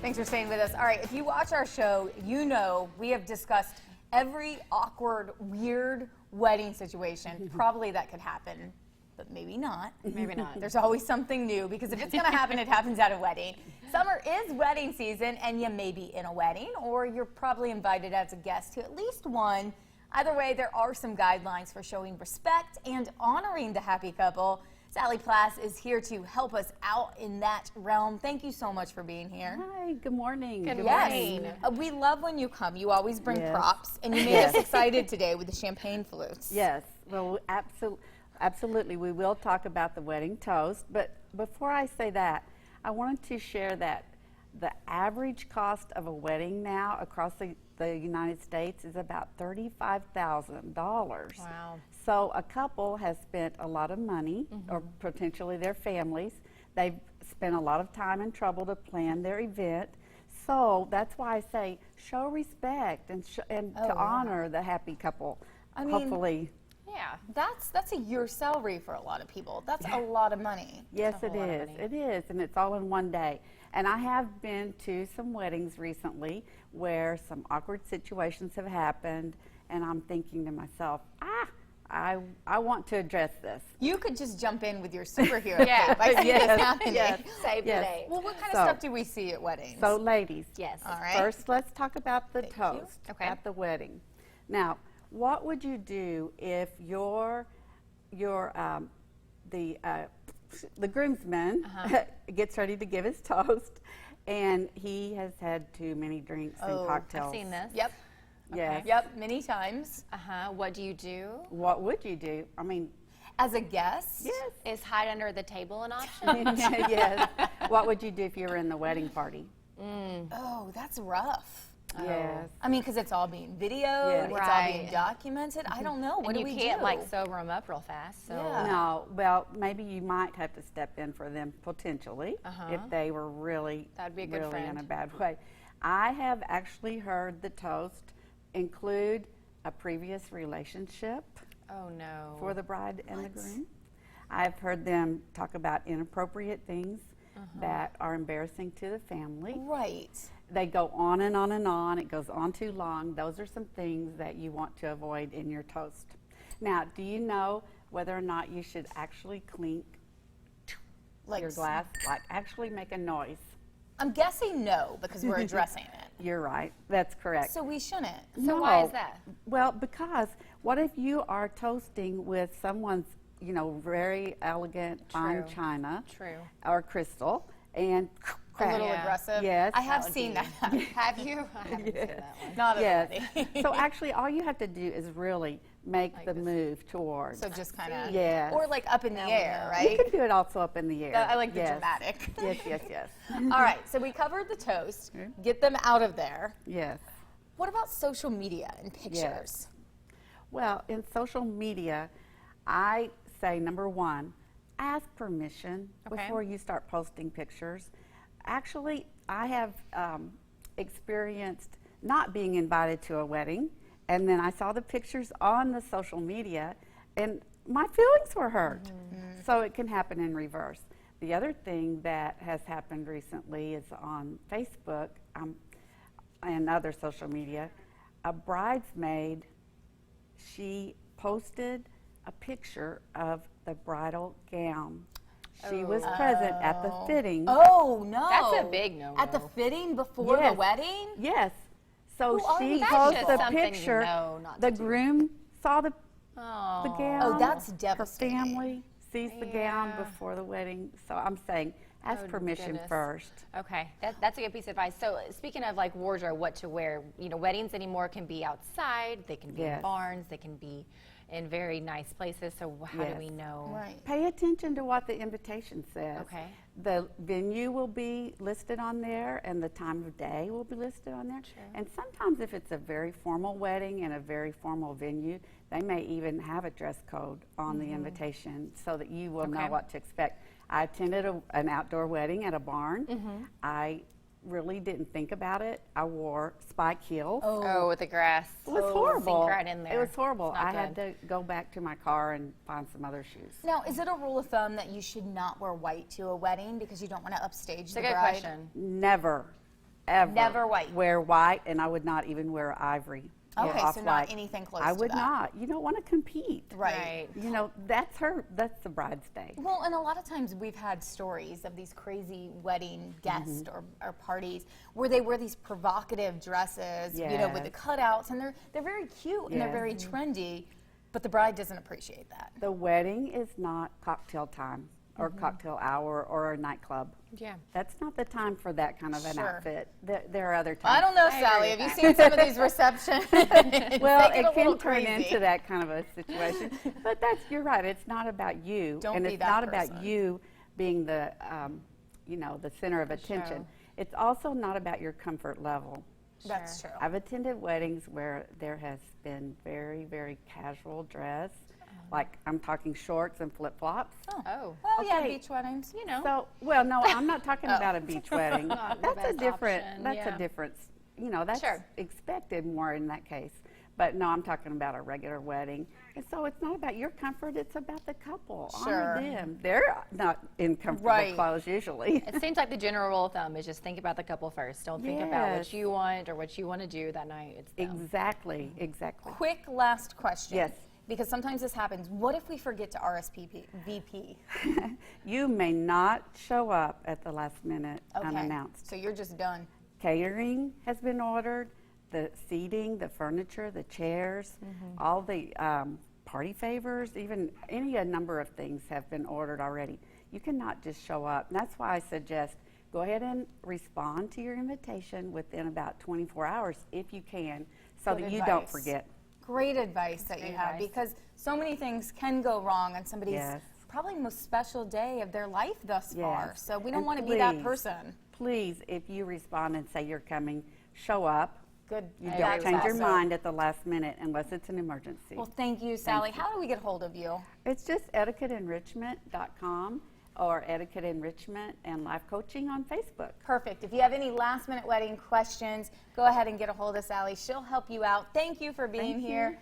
Thanks for staying with us. All right, if you watch our show, you know we have discussed every awkward, weird wedding situation probably that could happen, but maybe not. Maybe not. There's always something new, because if it's going to happen, it happens at a wedding. Summer is wedding season, and you may be in a wedding, or you're probably invited as a guest to at least one. Either way, there are some guidelines for showing respect and honoring the happy couple. Sallie Plass is here to help us out in that realm. Thank you so much for being here. Hi, good morning. Good Yes, morning. we love when you come. You always bring Yes. props, and you made us excited today with the champagne flutes. Yes, well, absolutely. We will talk about the wedding toast, but before I say that, I wanted to share that the average cost of a wedding now across the United States is about $35,000. Wow. So a couple has spent a lot of money, or potentially their families. They've spent a lot of time and trouble to plan their event. So that's why I say show respect and to honor the happy couple. I mean, hopefully. Yeah. That's a year's salary for a lot of people. That's a lot of money. Yes, a it whole lot of is. money. It is, and it's all in one day. And I have been to some weddings recently where some awkward situations have happened, and I'm thinking to myself, I want to address this. You could just jump in with your superhero Yeah. cape. I see Yes, this happening. yes. Save Yes. the day. Well, what kind So- of stuff do we see at weddings? So, ladies, Yes. All right. first let's talk about the Thank you. toast Okay. at the wedding. Now, what would you do if the groomsman gets ready to give his toast, and he has had too many drinks and cocktails? I've seen this. Yep. Yes. Yep, many times. What do you do? What would you do? I mean, As a guest? yes. Is hide under the table an option? Yes. What would you do if you were in the wedding party? Oh, that's rough. Yes. I mean, because it's all being videoed, Yeah. it's all Right. being documented. I don't know. What and do you we can't do? like sober them up real fast. So Yeah. No, well, maybe you might have to step in for them potentially if they were really, That'd be a good really in friend. a bad way. I have actually heard the toast include a previous relationship Oh no. for the bride and the groom. I've heard them talk about inappropriate things that are embarrassing to the family. Right. They go on and on and on. It goes on too long. Those are some things that you want to avoid in your toast. Now, do you know whether or not you should actually clink Like your glass? Like actually make a noise? I'm guessing no, because we're addressing it. You're right. That's correct. So we shouldn't. So why is that? Well, because what if you are toasting with someone's, very elegant fine True. china True. or crystal and A crack? little Yeah. aggressive. Yes. I have That would seen be- that. Have you? I haven't seen that one. Not at Yes. a wedding. So actually, all you have to do is really make Like the this. move towards. So just kind of, Yes. or like up in the Now we air, know. right? You can do it also up in the air. I like the Yes. dramatic. Yes, yes, yes. All right, so we covered the toast. Get them out of there. Yes. What about social media and pictures? Well, in social media, I say number one, ask permission Okay. before you start posting pictures. Actually, I have experienced not being invited to a wedding, and then I saw the pictures on the social media, and my feelings were hurt. So it can happen in reverse. The other thing that has happened recently is on Facebook and other social media, a bridesmaid, she posted a picture of the bridal gown. She was present at the fitting. Oh, no. That's a big no-no. At the fitting before the Yes. wedding? Yes. So Who are she these That's posted just the something you picture. know not The to do. groom saw the Oh. gown. Oh, that's Her devastating. family sees the gown Yeah. before the wedding. So I'm saying, ask Oh, permission goodness. first. Okay, that's a good piece of advice. So speaking of like wardrobe, what to wear, weddings anymore can be outside, they can be in Yes. barns, they can be in very nice places. So how do Yes. we know? Right. Pay attention to what the invitation says. Okay. The venue will be listed on there, and the time of day will be listed on there. Sure. And sometimes if it's a very formal wedding and a very formal venue, they may even have a dress code on the invitation so that you will know Okay. what to expect. I attended an outdoor wedding at a barn. I really didn't think about it. I wore spike heels. Oh, with the grass. It was Sink horrible. right in there. It was horrible. It's not I had good. to go back to my car and find some other shoes. Now, is it a rule of thumb that you should not wear white to a wedding because you don't want to upstage It's the a good bride? question. Never. ever Never white. wear white, and I would not even wear ivory. or Okay, so not off-white. anything close I to would that. not. You don't want to compete. Right. You know, that's the bride's day. Well, and a lot of times we've had stories of these crazy wedding guests or parties where they wear these provocative dresses, you know, with the cutouts, and they're very cute and they're very trendy, but the bride doesn't appreciate that. The wedding is not cocktail time or cocktail hour or a nightclub. Yeah. That's not the time for that kind of an Sure. outfit. There are other times. I don't know, Sally. Have you seen some of these receptions? Well, They get it a little can turn crazy. into that kind of a situation. But you're right. It's not about you. Don't and be it's that not person. about you being the, you know, the center of attention. It's also not about your comfort level. That's true. I've attended weddings where there has been very, very casual dress. Like I'm talking shorts and flip-flops. Oh. Well, yeah, Okay. beach weddings. You know. So, well, no, I'm not talking Oh. about a beach wedding. Not the That's a best different. option, That's yeah. a different. You know, that's Sure. expected more in that case. But no, I'm talking about a regular wedding. And so it's not about your comfort. It's about the couple. Sure. Honor them. They're not in comfortable Right. clothes usually. It seems like the general rule of thumb is just think about the couple first. Don't think about what Yes. you want or what you want to do that night. It's them. Exactly. Exactly. Quick last question. Yes. Because sometimes this happens. What if we forget to RSVP? You may not show up at the last minute Okay. unannounced. So you're just done. Catering has been ordered, the seating, the furniture, the chairs, all the party favors, even a number of things have been ordered already. You cannot just show up. And that's why I suggest go ahead and respond to your invitation within about 24 hours if you can, so Good that you don't advice. forget. Great advice that you Great have advice. because so many things can go wrong on somebody's Yes. probably most special day of their life thus far. Yes. So we don't And want to be that please, person. Please, if you respond and say you're coming, show up. Good. You I don't agree change with your that. mind at the last minute unless it's an emergency. Well, thank you, Sally. How do we get hold of you? It's just etiquetteenrichment.com or Etiquette Enrichment and Life Coaching on Facebook. Perfect. If you have any last minute wedding questions, go ahead and get a hold of Sally. She'll help you out. Thank you for being Thank you. here.